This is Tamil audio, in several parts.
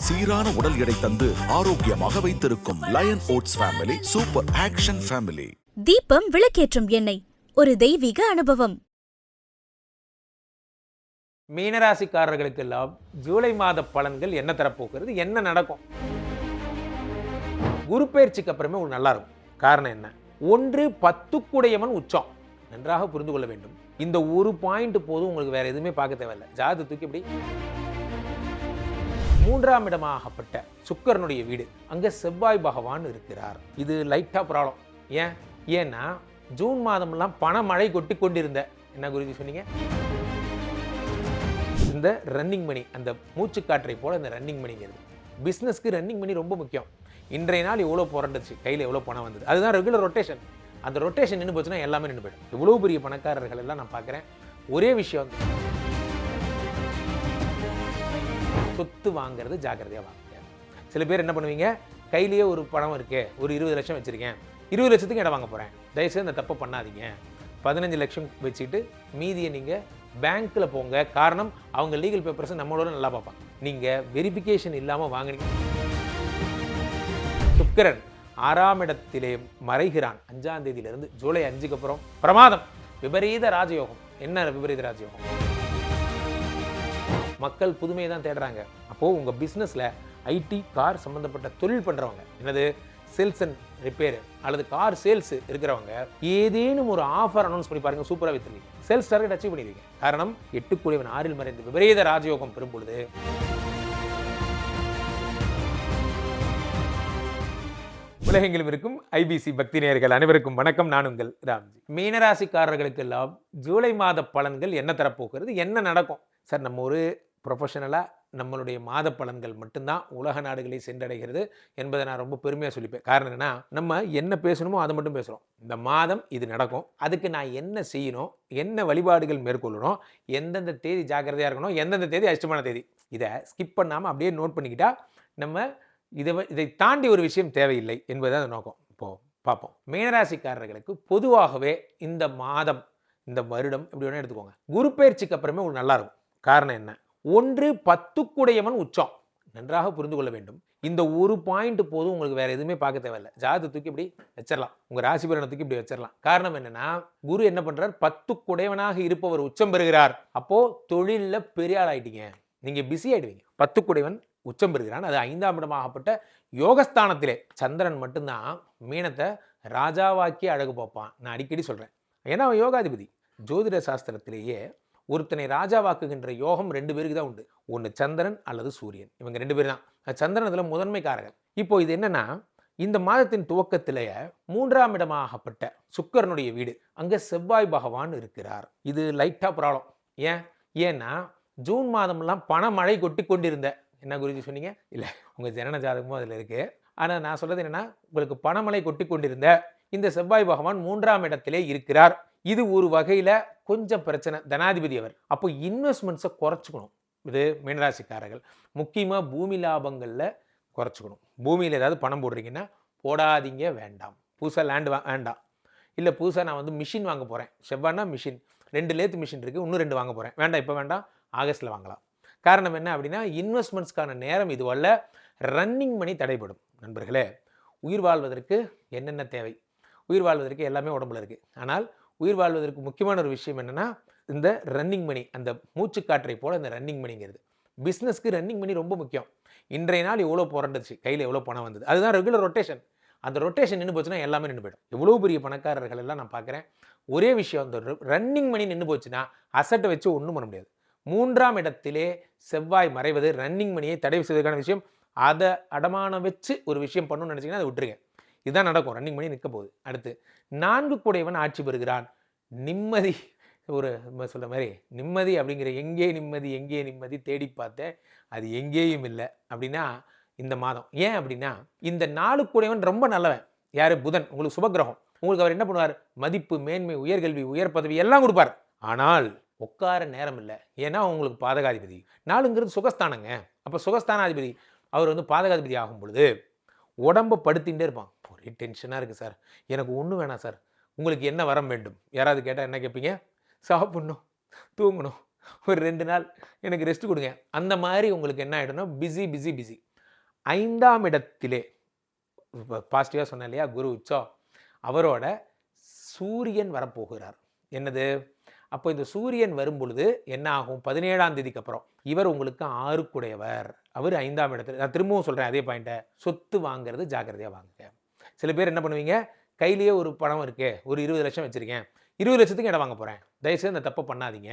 சீரான உடல் எடை தந்து ஆரோக்கியமாக வைத்திருக்கும் Lion Oats family super action family. Deepam விளக்கேற்றும் எண்ணெய் ஒரு தெய்வீக அனுபவம். மீனராசிக்காரர்களுக்கெல்லாம் ஜூலை மாத பலன்கள் என்ன தரப்போகிறது, என்ன நடக்கும்? குரு பயிற்சிக்கு அப்புறமே ஒரு நல்லா இருக்கும். காரணம் என்ன? 1 10 உச்சம். நன்றாக புரிந்து கொள்ள வேண்டும். இந்த ஒரு பாயிண்ட் போதும், உங்களுக்கு வேற எதுவுமே பார்க்க தேவையில்லை. ஜாதகத்தை தூக்கி இப்படி 3ஆம் இடமாகப்பட்ட சுக்கிரனுடைய வீடு, அங்க செவ்வாய் பகவான் இருக்கிறார். இது லைட்டா ப்ராப்ளம். ஏன்னா ஜூன் மாதம்லாம் பணமழை கொட்டி கொண்டிருந்த என்ன குருஜி சொன்னீங்க, இந்த ரன்னிங் மணி, அந்த மூச்சுக்காற்றை போல இந்த ரன்னிங் மணிங்கிறது பிஸ்னஸ்க்கு ரன்னிங் மணி ரொம்ப முக்கியம். இன்றைய நாள் எவ்வளோ புரண்டுச்சு, கையில் எவ்வளோ பணம் வந்தது, அதுதான் ரெகுலர் ரொட்டேஷன். அந்த ரொட்டேஷன் நின்று போச்சுன்னா எல்லாமே நின்று போயிடும். இவ்வளோ பெரிய பணக்காரர்கள் எல்லாம் நான் பார்க்குறேன். ஒரே விஷயம், சொத்து வாங்குறது ஜாக்கிரதையாக வாங்க. சில பேர் என்ன பண்ணுவீங்க, கையிலேயே ஒரு பணம் இருக்கு, ஒரு 20 லட்சம் வச்சுருக்கேன், 20 லட்சத்துக்கு இடம் வாங்க போகிறேன், தயவுசெய்து அந்த தப்பை பண்ணாதீங்க. 15 லட்சம் வச்சுக்கிட்டு மீதியை நீங்கள் பேங்க்கில் போங்க. காரணம், அவங்க லீகல் பேப்பர்ஸை நம்மளோட நல்லா பார்ப்பாங்க. நீங்கள் வெரிஃபிகேஷன் இல்லாமல் வாங்கினீங்க. சுக்கிரன் 6ஆம் இடத்திலே மறைகிறான் 5ஆம் தேதியிலிருந்து. ஜூலை 5க்கு அப்புறம் பிரமாதம், விபரீத ராஜயோகம். என்ன விபரீத ராஜயோகம்? மக்கள் புதுமையை தான் தேடுறாங்க. அப்போது உங்கள் பிஸ்னஸில் ஐடி கார் சம்மந்தப்பட்ட தொழில் பண்ணுறவங்க, என்னது சேல்ஸ் அண்ட் ரிப்பேர் அல்லது கார் சேல்ஸ் இருக்கிறவங்க, ஏதேனும் ஒரு ஆஃபர் அனௌன்ஸ் பண்ணி பாருங்க, சூப்பராக வித்துருவீங்க. சேல்ஸ் டார்கெட் அச்சீவ் பண்ணிடுவீங்க. காரணம், 8 6 மறைந்த விபரீத ராஜயோகம் பெறும் பொழுது உலகெங்கிலும் இருக்கும் ஐபிசி பக்தி நேயர்கள் அனைவருக்கும் வணக்கம். நான் உங்கள் ராம்ஜி. மீனராசிக்காரர்களுக்கெல்லாம் ஜூலை மாத பலன்கள் என்ன தரப்போகிறது, என்ன நடக்கும்? சார், நம்ம ஒரு ப்ரொஃபஷனலாக நம்மளுடைய மாத பலன்கள் மட்டும்தான் உலக நாடுகளை சென்றடைகிறது என்பதை நான் ரொம்ப பெருமையாக சொல்லிப்பேன். காரணம் என்னன்னா, நம்ம என்ன பேசணுமோ அதை மட்டும் பேசுகிறோம். இந்த மாதம் இது நடக்கும், அதுக்கு நான் என்ன செய்யணும், என்ன வழிபாடுகள் மேற்கொள்ளணும், எந்தெந்த தேதி ஜாக்கிரதையாக இருக்கணும், எந்தெந்த தேதி அதிர்ஷ்டமான தேதி, இதை ஸ்கிப் பண்ணாமல் அப்படியே நோட் பண்ணிக்கிட்டா நம்ம இதை தாண்டி ஒரு விஷயம் தேவையில்லை என்பதுதான் நோக்கம். இப்போது பார்ப்போம். மீனராசிக்காரர்களுக்கு பொதுவாகவே இந்த மாதம், இந்த வருடம் இப்படி வேணால் எடுத்துக்கோங்க, குரு பயிற்சிக்கு அப்புறமே ஒரு நல்லா இருக்கும். காரணம் என்ன? 1 10 உச்சம். நன்றாக புரிந்து கொள்ள வேண்டும். இந்த ஒரு பாயிண்ட் போதும், உங்களுக்கு வேற எதுவுமே பார்க்க தேவையில்லை. ஜாதகத்தை தூக்கி இப்படி வச்சிடலாம், உங்க ராசி பலனை தூக்கி இப்படி வச்சிடலாம். காரணம் என்னன்னா, குரு என்ன பண்றார்? 10 இருப்பவர் உச்சம் பெறுகிறார். அப்போ தொழிலில் பெரிய ஆள் ஆயிட்டீங்க, நீங்க பிஸி ஆயிடுவீங்க. 10 உச்சம் பெறுகிறான். அது 5ஆம் இடமாகப்பட்ட யோகஸ்தானத்திலே. சந்திரன் மட்டும்தான் மீனத்தை ராஜாவாக்கி அழகு பார்ப்பான். நான் அடிக்கடி சொல்றேன், ஏன்னா அவன் யோகாதிபதி. ஜோதிட சாஸ்திரத்திலேயே ஒருத்தனை ராஜாவாக்குகின்ற யோகம் 2 பேருக்கு தான் உண்டு. ஒன்று சந்திரன் அல்லது சூரியன். இவங்க 2 பேர் தான். சந்திரன் அதில் முதன்மை காரகன். இப்போ இது என்னன்னா, இந்த மாதத்தின் துவக்கத்திலேயே 3ஆம் இடமாகப்பட்ட சுக்கிரனுடைய வீடு, அங்கே செவ்வாய் பகவான் இருக்கிறார். இது லைட்டா ப்ராப்ளம். ஏன்னா ஜூன் மாதம்லாம் பணமழை கொட்டி கொண்டிருந்த என்ன குருஜி சொன்னீங்க, இல்லை உங்கள் ஜனன ஜாதகமும் அதில் இருக்குது. ஆனால் நான் சொல்கிறது என்னென்னா, உங்களுக்கு பணமழை கொட்டி கொண்டிருந்த இந்த செவ்வாய் பகவான் 3ஆம் இடத்திலே இருக்கிறார். இது ஒரு வகையில் கொஞ்சம் பிரச்சனை. தனாதிபதி அவர். அப்போ இன்வெஸ்ட்மெண்ட்ஸை குறைச்சிக்கணும். இது மீனராசிக்காரர்கள் முக்கியமாக பூமி லாபங்களில் குறைச்சிக்கணும். பூமியில் ஏதாவது பணம் போடுறீங்கன்னா போடாதீங்க, வேண்டாம். புதுசாக லேண்டு வேண்டாம். இல்லை புதுசாக நான் மிஷின் வாங்க போகிறேன், செவ்வாய்னா மிஷின் 2 லேத்து மிஷின் இருக்குது, இன்னும் 2 வாங்க போகிறேன், வேண்டாம், இப்போ வேண்டாம், ஆகஸ்ட்டில் வாங்கலாம். காரணம் என்ன அப்படின்னா, இன்வெஸ்ட்மெண்ட்ஸ்க்கான நேரம் இதுவல்ல. ரன்னிங் மணி தடைப்படும். நண்பர்களே, உயிர் வாழ்வதற்கு என்னென்ன தேவை? உயிர் வாழ்வதற்கு எல்லாமே உடம்புல இருக்குது. ஆனால் உயிர் வாழ்வதற்கு முக்கியமான ஒரு விஷயம் என்னென்னா, இந்த ரன்னிங் மணி, அந்த மூச்சுக்காற்றை போல இந்த ரன்னிங் மணிங்கிறது பிஸ்னஸ்க்கு ரன்னிங் மணி ரொம்ப முக்கியம். இன்றைய நாள் எவ்வளோ புரண்டுச்சு, கையில் எவ்வளோ பணம் வந்தது, அதுதான் ரெகுலர் ரொட்டேஷன். அந்த ரொட்டேஷன் நின்று போச்சுன்னா எல்லாமே நின்று போயிடும். எவ்வளோ பெரிய பணக்காரர்கள் எல்லாம் நான் பார்க்குறேன். ஒரே விஷயம், அந்த ரன்னிங் மணி நின்று போச்சுன்னா அசட்டை வச்சு ஒன்றும் பண்ண முடியாது. 3ஆம் இடத்திலே செவ்வாய் மறைவது ரன்னிங் மணியை தடை செய்வதற்கான விஷயம். அதை அடமானம் வச்சு ஒரு விஷயம் பண்ணணும்னு நினச்சிங்கன்னா அதை விட்டுருங்க. இதுதான் நடக்கும். ரன்னிங் மணி நிற்க போகுது. அடுத்து 4 ஆட்சி பெறுகிறான். நிம்மதி, ஒரு சொல்கிற மாதிரி நிம்மதி அப்படிங்கிற எங்கே நிம்மதி, எங்கே நிம்மதி தேடி பார்த்தேன், அது எங்கேயும் இல்லை. அப்படின்னா இந்த மாதம் ஏன் அப்படின்னா, இந்த 4 ரொம்ப நல்லவன். யார்? புதன். உங்களுக்கு சுபகிரகம். உங்களுக்கு அவர் என்ன பண்ணுவார்? மதிப்பு, மேன்மை, உயர்கல்வி, உயர் பதவி எல்லாம் கொடுப்பார். ஆனால் உட்கார நேரம் இல்லை. ஏன்னா உங்களுக்கு பாதகாதிபதி. 4ங்கிறது சுகஸ்தானங்க. அப்போ சுகஸ்தானாதிபதி அவர் பாதகாதிபதி ஆகும் பொழுது உடம்பை படுத்திகிட்டே இருப்பான். ஒரே டென்ஷனாக இருக்குது சார், எனக்கு ஒன்றும் வேணாம் சார், உங்களுக்கு என்ன வரம் வேண்டும்? யாராவது கேட்டால் என்ன கேட்பீங்க? சாப்பிட்ணும், தூங்கணும், ஒரு 2 நாள் எனக்கு ரெஸ்ட் கொடுங்க. அந்த மாதிரி உங்களுக்கு என்ன ஆகிடும்னா, பிஸி பிஸி பிஸி. 5ஆம் இடத்திலே பாசிட்டிவாக சொன்னேன் இல்லையா, குரு உச்சம், அவரோட சூரியன் வரப்போகிறார். என்னது, அப்போ இந்த சூரியன் வரும் பொழுது என்ன ஆகும், 17ஆம் தேதிக்கு அப்புறம் இவர் உங்களுக்கு 6க்குடையவர், அவர் 5ஆம் இடத்துல. நான் திரும்பவும் சொல்கிறேன் அதே பாயிண்ட்டை, சொத்து வாங்குறது ஜாக்கிரதையாக வாங்குங்க. சில பேர் என்ன பண்ணுவீங்க, கையிலேயே ஒரு பணம் இருக்கு, ஒரு 20 லட்சம் வச்சுருக்கேன், 20 லட்சத்துக்கு இடம் வாங்க போகிறேன், தயவுசெய்து அந்த தப்பை பண்ணாதீங்க.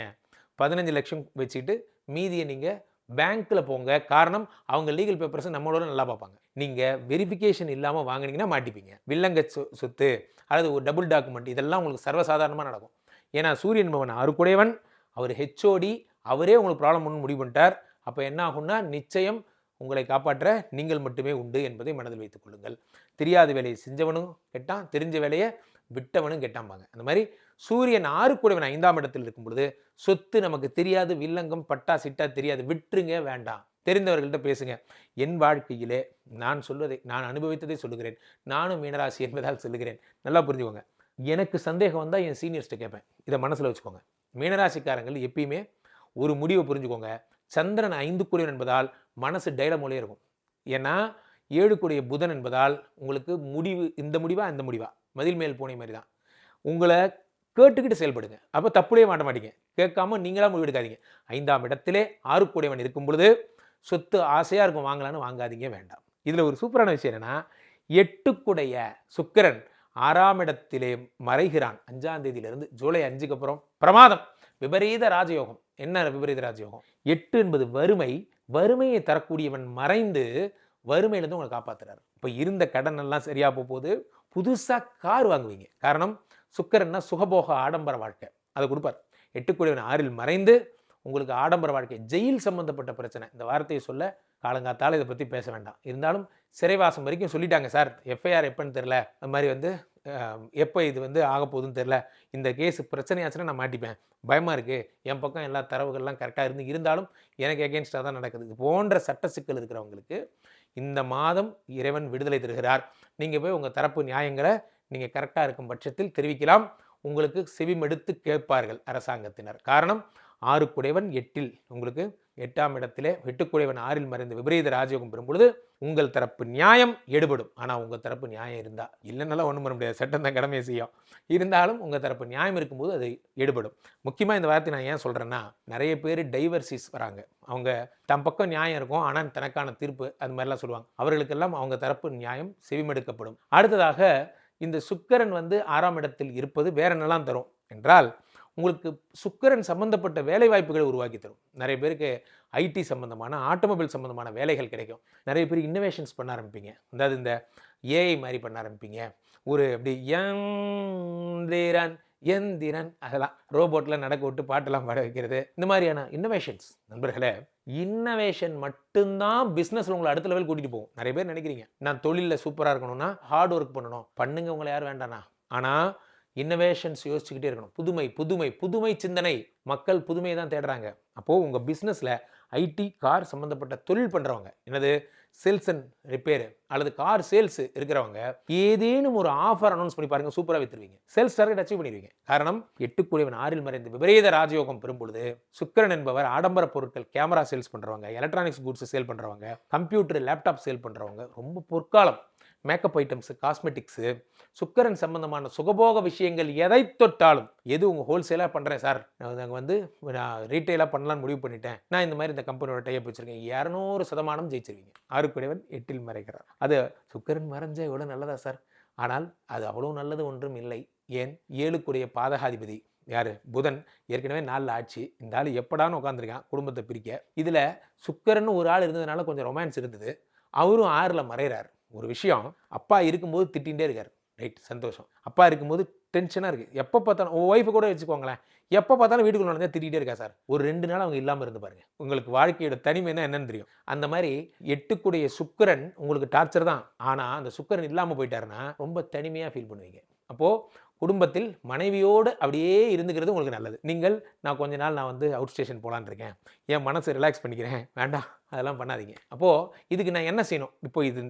15 லட்சம் வச்சுட்டு மீதியை நீங்கள் பேங்க்கில் போங்க. காரணம், அவங்க லீகல் பேப்பர்ஸை நம்மளோட நல்லா பார்ப்பாங்க. நீங்கள் வெரிஃபிகேஷன் இல்லாமல் வாங்கினீங்கன்னா மாட்டிப்பீங்க. வில்லங்க சொத்து அல்லது ஒரு டபுள் டாக்குமெண்ட், இதெல்லாம் உங்களுக்கு சர்வசாதாரணமாக நடக்கும். ஏன்னா சூரியன் பவன் 6க்குடையவன், அவர் ஹெச்ஓடி, அவரே உங்களுக்கு ப்ராப்ளம் ஒன்று முடிவு பண்ணிட்டார். அப்போ என்ன ஆகும்னா, நிச்சயம் உங்களை காப்பாற்ற நீங்கள் மட்டுமே உண்டு என்பதை மனதில் வைத்துக் கொள்ளுங்கள். தெரியாத வேலையை செஞ்சவனும் கெட்டான், தெரிஞ்ச வேலையை விட்டவனும் கெட்டாம்பாங்க. அந்த மாதிரி சூரியன் 6க்குடையவன் 5ஆம் இடத்தில் இருக்கும் பொழுது சொத்து நமக்கு தெரியாது, வில்லங்கம் பட்டா சிட்டா தெரியாது, விட்டுருங்க, வேண்டாம். தெரிந்தவர்கள்ட்ட பேசுங்க. என் வாழ்க்கையிலே நான் சொல்வதை, நான் அனுபவித்ததை சொல்லுகிறேன். நானும் மீனராசி என்பதால் சொல்லுகிறேன். நல்லா புரிஞ்சுக்கோங்க. எனக்கு சந்தேகம் வந்தால் என் சீனியர்ஸ்ட்டை கேட்பேன். இதை மனசில் வச்சுக்கோங்க. மீனராசிக்காரங்கள் எப்பயுமே ஒரு முடிவை புரிஞ்சுக்கோங்க. சந்திரன் 5க்குடையவன் என்பதால் மனசு டைலமோலே இருக்கும். ஏன்னா 7க்குடைய புதன் என்பதால் உங்களுக்கு முடிவு, இந்த முடிவா அந்த முடிவா, மதில் மேல் போன மாதிரி தான். உங்களை கேட்டுக்கிட்டு செயல்படுங்க. அப்போ தப்புலேயே மாட்ட மாட்டீங்க. கேட்காம நீங்களா முடிவெடுக்காதீங்க. 5ஆம் இடத்திலே 6க்குடையவன் இருக்கும் பொழுது சொத்து ஆசையாக இருக்கும், வாங்கலான்னு வாங்காதீங்க, வேண்டாம். இதில் ஒரு சூப்பரான விஷயம் என்னென்னா, 8க்குடைய சுக்கிரன் 6ஆம் இடத்திலே மறைகிறான். 5ஆம் தேதியிலிருந்து ஜூலை 5க்கு அப்புறம் பிரமாதம், விபரீத ராஜயோகம். என்ன விபரீத ராஜயோகம்? 8 என்பது வறுமை, வறுமையை தரக்கூடியவன் மறைந்து வறுமையிலேருந்து உங்களை காப்பாற்றுறாரு. இப்போ இருந்த கடன் எல்லாம் சரியாக போகுது, புதுசாக கார் வாங்குவீங்க. காரணம், சுக்கிரன்னா சுகபோக ஆடம்பர வாழ்க்கை, அதை கொடுப்பார். 8க்குடையவன் 6இல் மறைந்து உங்களுக்கு ஆடம்பர வாழ்க்கை, ஜெயில் சம்பந்தப்பட்ட பிரச்சனை. இந்த வார்த்தையை சொல்ல காலங்காத்தால் இதை பற்றி பேச வேண்டாம். இருந்தாலும் சிறைவாசம் வரைக்கும் சொல்லிட்டாங்க சார், எஃப்ஐஆர் எப்போன்னு தெரில, அது மாதிரி எப்போ இது ஆக போகுதுன்னு தெரில, இந்த கேஸ் பிரச்சனையாச்சுன்னா நான் மாட்டிப்பேன், பயமாக இருக்குது, என் பக்கம் எல்லா தரவுகள்லாம் கரெக்டாக இருந்தாலும் எனக்கு எகென்ஸ்டாக தான் நடக்குது. இது போன்ற சட்ட சிக்கல் இருக்கிறவங்களுக்கு இந்த மாதம் இறைவன் விடுதலை தருகிறார். நீங்கள் போய் உங்கள் தரப்பு நியாயங்களை நீங்கள் கரெக்டாக இருக்கும் பட்சத்தில் தெரிவிக்கலாம். உங்களுக்கு செவிமெடுத்து கேட்பார்கள் அரசாங்கத்தினர். காரணம், 6க்குடையவன் 8இல், உங்களுக்கு 8ஆம் இடத்திலே 8க்குடையவன் 6இல் மறைந்து விபரீத ராஜயோகம் பெறும்பொழுது உங்கள் தரப்பு நியாயம் எடுபடும். ஆனால் உங்கள் தரப்பு நியாயம் இருந்தால், இல்லைன்னாலும் ஒன்றும் பண்ண முடியாது, சட்டம் தான் கடமையை செய்யும். இருந்தாலும் உங்கள் தரப்பு நியாயம் இருக்கும்போது அது எடுபடும். முக்கியமாக இந்த வார்த்தை நான் ஏன் சொல்கிறேன்னா, நிறைய பேர் டைவர்சிஸ் வராங்க. அவங்க தம் பக்கம் நியாயம் இருக்கும், ஆனால் தனக்கான தீர்ப்பு அது மாதிரிலாம் சொல்லுவாங்க. அவர்களுக்கெல்லாம் அவங்க தரப்பு நியாயம் செவிமெடுக்கப்படும். அடுத்ததாக, இந்த சுக்கிரன் 6ஆம் இடத்தில் இருப்பது வேற என்னெல்லாம் தரும் என்றால், உங்களுக்கு சுக்கிரன் சம்பந்தப்பட்ட வேலை வாய்ப்புகளை உருவாக்கி தரும். நிறைய பேருக்கு ஐடி சம்பந்தமான, ஆட்டோமொபைல் சம்பந்தமான வேலைகள் கிடைக்கும். நிறைய பேர் இன்னோவேஷன்ஸ் பண்ண ஆரம்பிப்பீங்க. அதாவது இந்த ஏஐ மாதிரி பண்ண ஆரம்பிப்பீங்க. ஒரு அப்படி எந்திரன் அதெல்லாம் ரோபோட்டில் நடக்க விட்டு பாட்டெல்லாம் பாட வைக்கிறது, இந்த மாதிரியான இன்னோவேஷன்ஸ். நண்பர்களே, இன்னோவேஷன் மட்டும்தான் பிஸ்னஸில் உங்களை அடுத்த லெவல் கூட்டிகிட்டு போகும். நிறைய பேர் நினைக்கிறீங்க, நான் தொழிலில் சூப்பராக இருக்கணும்னா ஹார்ட் ஒர்க் பண்ணணும், பண்ணுங்க, உங்களை யாரும் வேண்டானா. ஆனால் இன்னோவேஷன்ஸ் யோசிச்சுக்கிட்டே இருக்கணும். புதுமை புதுமை புதுமை சிந்தனை. மக்கள் புதுமையை தான் தேடுறாங்க. அப்போது உங்கள் பிஸ்னஸில் ஐடி, கார் சம்மந்தப்பட்ட தொழில் பண்ணுறவங்க, என்னது சேல்ஸ் அண்ட் ரிப்பேர் அல்லது கார் சேல்ஸ் இருக்கிறவங்க, ஏதேனும் ஒரு ஆஃபர் அனௌன்ஸ் பண்ணி பாருங்கள், சூப்பராக விற்றுருவீங்க, சேல்ஸ் டார்கெட் அச்சீவ் பண்ணிடுவீங்க. காரணம், 8க்குடையவன் 6இல் மறைந்து விபரீத ராஜயோகம் பெறும் பொழுது சுக்கிரன் என்பவர் ஆடம்பர பொருட்கள், கேமரா சேல்ஸ் பண்ணுறவங்க, எலக்ட்ரானிக்ஸ் குட்ஸ் சேல் பண்ணுறவங்க, கம்ப்யூட்டர் லேப்டாப் சேல் பண்ணுறவங்க, ரொம்ப பொற்காலம். மேக்கப் ஐட்டம்ஸு, காஸ்மெட்டிக்ஸு, சுக்கிரன் சம்பந்தமான சுகபோக விஷயங்கள் எதை தொட்டாலும், எது உங்கள் ஹோல்சேலாக பண்ணுறேன் சார், நான் நான் ரீட்டெயிலாக பண்ணலான்னு முடிவு பண்ணிட்டேன், நான் இந்த மாதிரி இந்த கம்பெனியோட டைப் வச்சுருக்கேன், 200% ஜெயிச்சிருவீங்க. 6க்குடையவன் 8இல் மறைக்கிறார். அது சுக்கிரன் மறைஞ்சா எவ்வளோ நல்லதா சார்? ஆனால் அது அவ்வளோ நல்லது ஒன்றும் இல்லை. ஏன்? 7க்குடைய பாதகாதிபதி யார்? புதன். ஏற்கனவே 4 ஆட்சி. இந்த ஆள் எப்படான்னு உட்காந்துருக்கான் குடும்பத்தை பிரிக்க. இதில் சுக்கிரன் ஒரு ஆள் இருந்ததுனால கொஞ்சம் ரொமான்ஸ் இருந்தது. அவரும் 6இல் மறைகிறார். ஒரு விஷயம், அப்பா இருக்கும்போது திட்டிகிட்டே இருக்கார், ரைட், சந்தோஷம். அப்பா இருக்கும்போது டென்ஷனாக இருக்குது. எப்போ பார்த்தாலும், உங்கள் ஒய்ஃபை கூட வச்சுக்கோங்களேன், எப்போ பார்த்தாலும் வீட்டுக்குள்ள நடந்தால் திட்டிகிட்டே இருக்கா சார். ஒரு 2 நாள் அவங்க இல்லாமல் இருந்து பாருங்கள், உங்களுக்கு வாழ்க்கையோட தனிமைன்னா என்னன்னு தெரியும். அந்த மாதிரி 8க்குடைய சுக்கிரன் உங்களுக்கு டார்ச்சர் தான். ஆனால் அந்த சுக்கிரன் இல்லாமல் போயிட்டாருன்னா ரொம்ப தனிமையாக ஃபீல் பண்ணுவீங்க. அப்போது குடும்பத்தில் மனைவியோடு அப்படியே இருந்துக்கிறது உங்களுக்கு நல்லது. நீங்கள், நான் கொஞ்ச நாள் அவுட் ஸ்டேஷன் போகலான்னு இருக்கேன், என் மனசை ரிலாக்ஸ் பண்ணிக்கிறேன், வேண்டாம், அதெல்லாம் பண்ணாதீங்க. அப்போது இதுக்கு நான் என்ன செய்யணும்?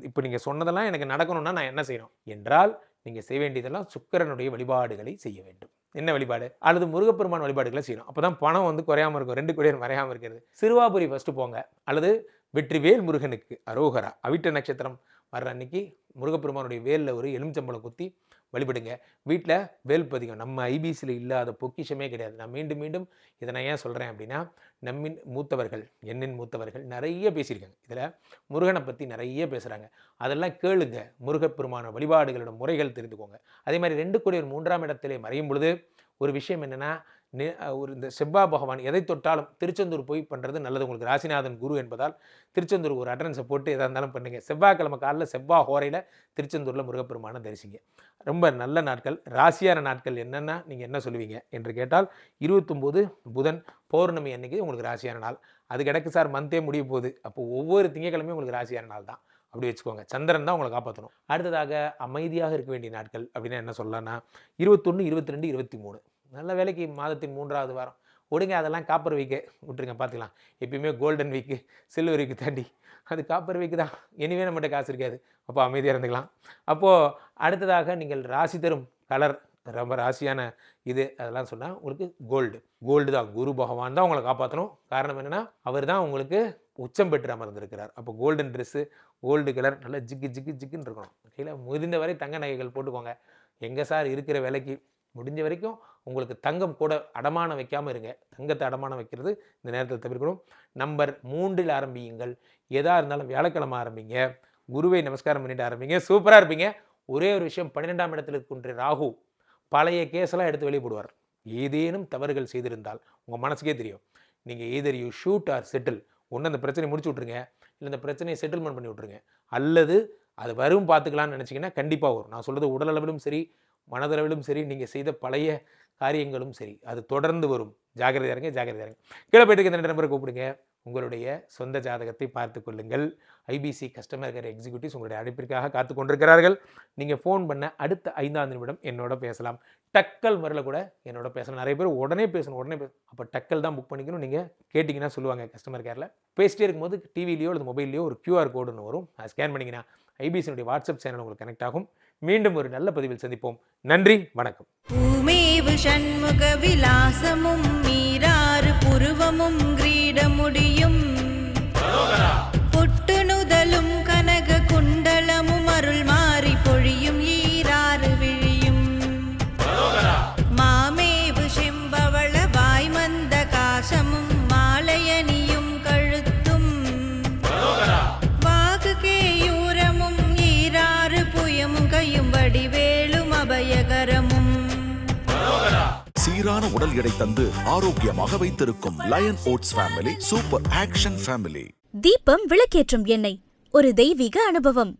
இப்போ நீங்கள் சொன்னதெல்லாம் எனக்கு நடக்கணும்னா நான் என்ன செய்யணும் என்றால், நீங்கள் செய்ய வேண்டியதெல்லாம் சுக்கிரனுடைய வழிபாடுகளை செய்ய வேண்டும். என்ன வழிபாடு? அல்லது முருகப்பெருமான் வழிபாடுகளை செய்யணும். அப்போ தான் பணம் குறையாமல் இருக்கும், 2க்குடையவன் மறையாமல் இருக்கிறது. சிறுவாபுரி ஃபஸ்ட்டு போங்க, அல்லது வெற்றிவேல் முருகனுக்கு அரோகரா. அவிட்ட நட்சத்திரம் வர்ற அன்னைக்கு முருகப்பெருமானுடைய வேலில் ஒரு எலுமிச்சம்பழம் குத்தி வழிபடுங்க. வீட்டில் வேல் பதிகம் நம்ம ஐபிசியில் இல்லாத பொக்கிஷமே கிடையாது. நான் மீண்டும் மீண்டும் இதை நான் ஏன் சொல்கிறேன் அப்படின்னா, நம்மின் மூத்தவர்கள், என்னின் மூத்தவர்கள் நிறைய பேசியிருக்காங்க. இதில் முருகனை பற்றி நிறைய பேசுகிறாங்க. அதெல்லாம் கேளுங்க. முருகப்பெருமான வழிபாடுகளோட முறைகள் தெரிந்துக்கோங்க. அதே மாதிரி 2 கோடியர் 3ஆம் இடத்திலே மறையும் பொழுது ஒரு விஷயம் என்னென்னா, ஒரு இந்த செவ்வாய் பகவான் எதை தொட்டாலும் திருச்செந்தூர் போய் பண்ணுறது நல்லது. உங்களுக்கு ராசிநாதன் குரு என்பதால் திருச்செந்தூர் ஒரு அட்ரன்ஸை போட்டு எதாக இருந்தாலும் பண்ணுங்க. செவ்வாய்க்கிழமை காலையில் செவ்வாய் ஹோரையில் திருச்செந்தூரில் முருகப்பெருமானை தரிசிங்க. ரொம்ப நல்ல நாட்கள். ராசியான நாட்கள் என்னென்னா நீங்கள் என்ன சொல்லுவீங்க என்று கேட்டால், 29 புதன் பௌர்ணமி அன்னைக்கு உங்களுக்கு ராசியான நாள். அது கிடக்கு சார், மந்தே முடிய போகுது. அப்போ ஒவ்வொரு திங்கக்கிழமையும் உங்களுக்கு ராசியான நாள் தான். அப்படி வச்சுக்கோங்க. சந்திரன் தான் உங்களை காப்பாற்றணும். அடுத்ததாக அமைதியாக இருக்க வேண்டிய நாட்கள் அப்படின்னா என்ன சொல்லலாம்னா, 21, 22, 23 நல்ல வேலைக்கு மாதத்தின் 3ஆவது வாரம் ஒடுங்க. அதெல்லாம் காப்பர் வீக்கு விட்டுருங்க, பார்த்துக்கலாம். எப்பயுமே கோல்டன் வீக்கு சில்வர் வீக்கு தாண்டி அது காப்பர் வீக்கு தான். எனிவே நம்மகிட்ட காசு இருக்காது, அப்போ அமைதியாக இருந்துக்கலாம். அப்போது அடுத்ததாக நீங்கள் ராசி தரும் கலர், ரொம்ப ராசியான இது அதெல்லாம் சொன்னால் உங்களுக்கு கோல்டு தான். குரு பகவான் தான் உங்களை காப்பாற்றணும். காரணம் என்னென்னா, அவர் தான் உங்களுக்கு உச்சம் பெற்று அமர்ந்திருக்கிறார். அப்போ கோல்டன் ட்ரெஸ்ஸு, கோல்டு கலர் நல்லா ஜிக்குன்னு இருக்கணும். கையில் முடிந்த வரை தங்க நகைகள் போட்டுக்கோங்க. எங்கே சார் இருக்கிற விலைக்கு முடிஞ்ச வரைக்கும் உங்களுக்கு தங்கம் கூட அடமானம் வைக்காமல் இருங்க. தங்கத்தை அடமானம் வைக்கிறது இந்த நேரத்தில் தவிர்க்கணும். நம்பர் 3 ஆரம்பியுங்கள். எதாக இருந்தாலும் வியாழக்கிழமை ஆரம்பிங்க. குருவை நமஸ்காரம் பண்ணிட்டு ஆரம்பிங்க. சூப்பராக இருப்பீங்க. ஒரே ஒரு விஷயம், 12ஆம் இடத்தில் இருக்கின்ற ராகு பழைய கேஸெல்லாம் எடுத்து வெளியே போடுவார். ஏதேனும் தவறுகள் செய்திருந்தால் உங்கள் மனசுக்கே தெரியும். நீங்கள் either you shoot or settle. ஒன்று அந்த பிரச்சனையை முடிச்சு விட்ருங்க, இல்லை இந்த பிரச்சனையை செட்டில்மெண்ட் பண்ணி விட்ருங்க. அல்லது அது வரும் பார்த்துக்கலான்னு நினச்சிங்கன்னா கண்டிப்பாக வரும். நான் சொல்கிறது உடலளவிலும் சரி மனதளவிலும் சரி, நீங்கள் செய்த பழைய காரியங்களும் சரி, அது தொடர்ந்து வரும். ஜாக்கிரதையாக இருங்க. கீழே போயிட்டு இந்த நம்பரை கூப்பிடுங்க. உங்களுடைய சொந்த ஜாதகத்தை பார்த்து கொள்ளுங்கள். ஐபிசி கஸ்டமர் கேர் எக்ஸிக்யூட்டிவ்ஸ் உங்களுடைய அழைப்பிற்காக காத்து கொண்டிருக்கிறார்கள். நீங்கள் ஃபோன் பண்ண அடுத்த 5ஆவது நிமிடம் என்னோட பேசலாம். டக்கல் முறையில் கூட என்னோட பேசலாம். நிறைய பேர் உடனே பேசணும். அப்போ டக்கல் தான் புக் பண்ணிக்கணும். நீங்கள் கேட்டிங்கன்னா சொல்லுவாங்க கஸ்டமர் கேரில். பேசிட்டே இருக்கும்போது டிவிலையோ அல்லது மொபைல்லையோ ஒரு QR கோடுன்னு வரும். அதை ஸ்கேன் பண்ணிங்கன்னா ஐபிசியினுடைய வாட்ஸ்அப் சேனல் உங்களுக்கு கனெக்ட் ஆகும். மீண்டும் ஒரு நல்ல பதிவில் சந்திப்போம். நன்றி, வணக்கம். பூமேவு சண்முக விலாசமும் மீராறு புருவமும் கிரீடமுடியும் பொட்டு நுதலும் கனக குண்டலமும் அருள் மாறி பொழியும் ஈராறு விழியும் மாமேவு செம்பவள வாய்மந்த காசமும் மாலையணியும் கழுத்தும் வாகு கேயூரமும் ஈராறு புயமும் கையும் வடிவேலும் அபயகரமும் சீரான உடல் எடை தந்து ஆரோக்கியமாக வைத்திருக்கும் Lion Oats family super action family. Deepam விளக்கேற்றும் எண்ணெய், ஒரு தெய்வீக அனுபவம்.